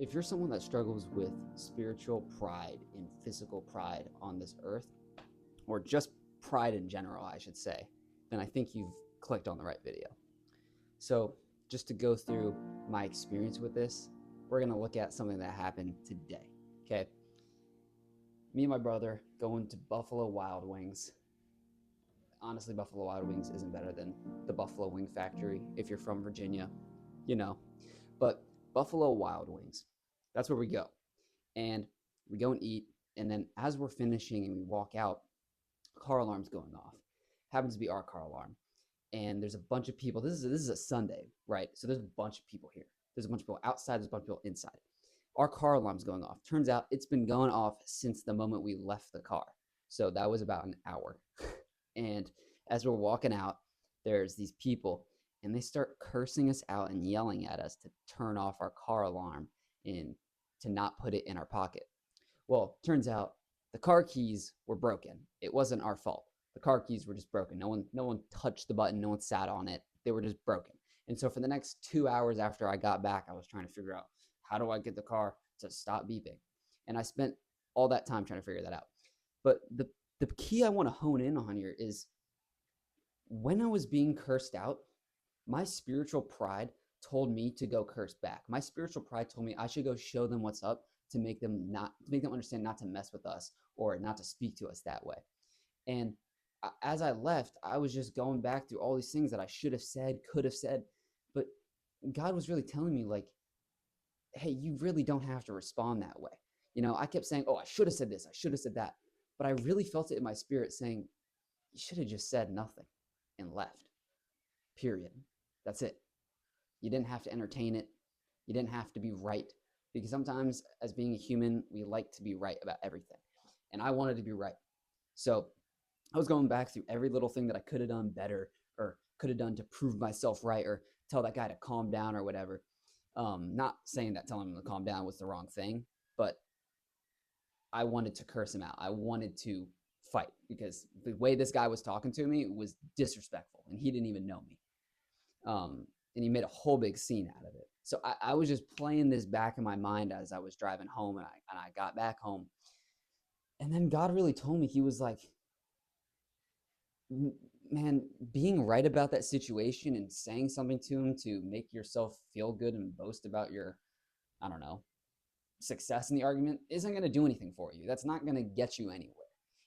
If you're someone that struggles with spiritual pride and physical pride on this earth, or just pride in general, I should say, then I think you've clicked on the right video. So, just to go through my experience with this, we're going to look at something that happened today. Okay. Me and my brother going to Buffalo Wild Wings. Honestly, Buffalo Wild Wings isn't better than the Buffalo Wing Factory. If you're from Virginia, you know. But Buffalo Wild Wings, that's where we go. And we go and eat. And then as we're finishing and we walk out, car alarm's going off. Happens to be our car alarm. And there's a bunch of people. This is a Sunday, right? So there's a bunch of people here. There's a bunch of people outside. There's a bunch of people inside. Our car alarm's going off. Turns out it's been going off since the moment we left the car. So that was about an hour. And as we're walking out, there's these people, and they start cursing us out and yelling at us to turn off our car alarm and to not put it in our pocket. Well, turns out the car keys were broken. It wasn't our fault. The car keys were just broken. No one touched the button. No one sat on it. They were just broken. And so for the next 2 hours after I got back, I was trying to figure out, how do I get the car to stop beeping? And I spent all that time trying to figure that out. But the key I want to hone in on here is, when I was being cursed out, my spiritual pride told me to go curse back. My spiritual pride told me I should go show them what's up, to make them understand not to mess with us or not to speak to us that way. And as I left, I was just going back through all these things that I should have said, could have said, but God was really telling me, like, hey, you really don't have to respond that way. I kept saying, oh, I should have said this, I should have said that, but I really felt it in my spirit saying, you should have just said nothing and left. Period. That's it. You didn't have to entertain it. You didn't have to be right. Because sometimes, as being a human, we like to be right about everything. And I wanted to be right. So I was going back through every little thing that I could have done better, or could have done to prove myself right, or tell that guy to calm down or whatever. Not saying that telling him to calm down was the wrong thing, but I wanted to curse him out. I wanted to fight, because the way this guy was talking to me was disrespectful, and he didn't even know me. And he made a whole big scene out of it. So I was just playing this back in my mind as I was driving home, and I got back home. And then God really told me, he was like, man, being right about that situation and saying something to him to make yourself feel good and boast about your, I don't know, success in the argument isn't going to do anything for you. That's not going to get you anywhere.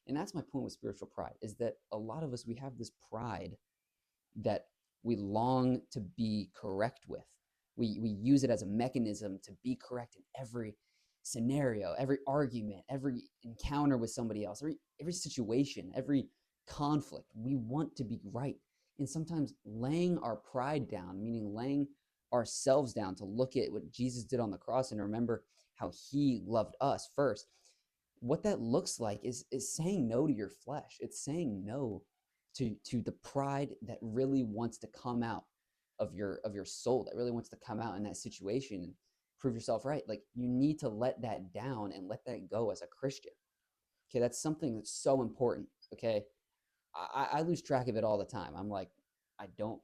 And that's my point with spiritual pride, is that a lot of us, we have this pride that we long to be correct with. We use it as a mechanism to be correct in every scenario, every argument, every encounter with somebody else, every situation, every conflict. We want to be right. And sometimes laying our pride down, meaning laying ourselves down to look at what Jesus did on the cross and remember how he loved us first, what that looks like is saying no to your flesh. It's saying no to the pride that really wants to come out of your soul, that really wants to come out in that situation and prove yourself right. Like, you need to let that down and let that go as a Christian. Okay, that's something that's so important. Okay, I lose track of it all the time. I'm like, I don't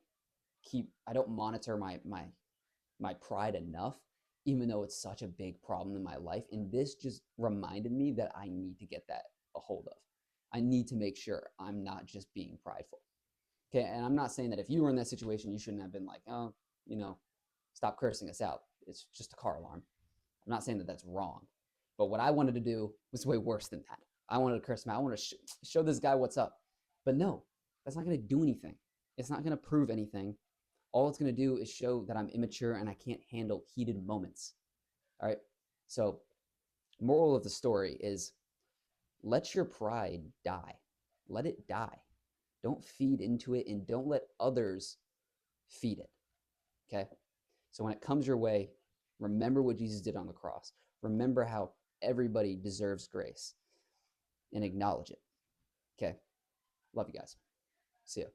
monitor my pride enough, even though it's such a big problem in my life. And this just reminded me that I need to get that a hold of. I need to make sure I'm not just being prideful. Okay, and I'm not saying that if you were in that situation, you shouldn't have been like, oh, stop cursing us out. It's just a car alarm. I'm not saying that that's wrong. But what I wanted to do was way worse than that. I wanted to curse him out. I want to show this guy what's up. But no, that's not going to do anything. It's not going to prove anything. All it's going to do is show that I'm immature and I can't handle heated moments. All right. So, moral of the story is, let your pride die. Let it die. Don't feed into it, and don't let others feed it. Okay? So when it comes your way, remember what Jesus did on the cross. Remember how everybody deserves grace, and acknowledge it. Okay? Love you guys. See ya.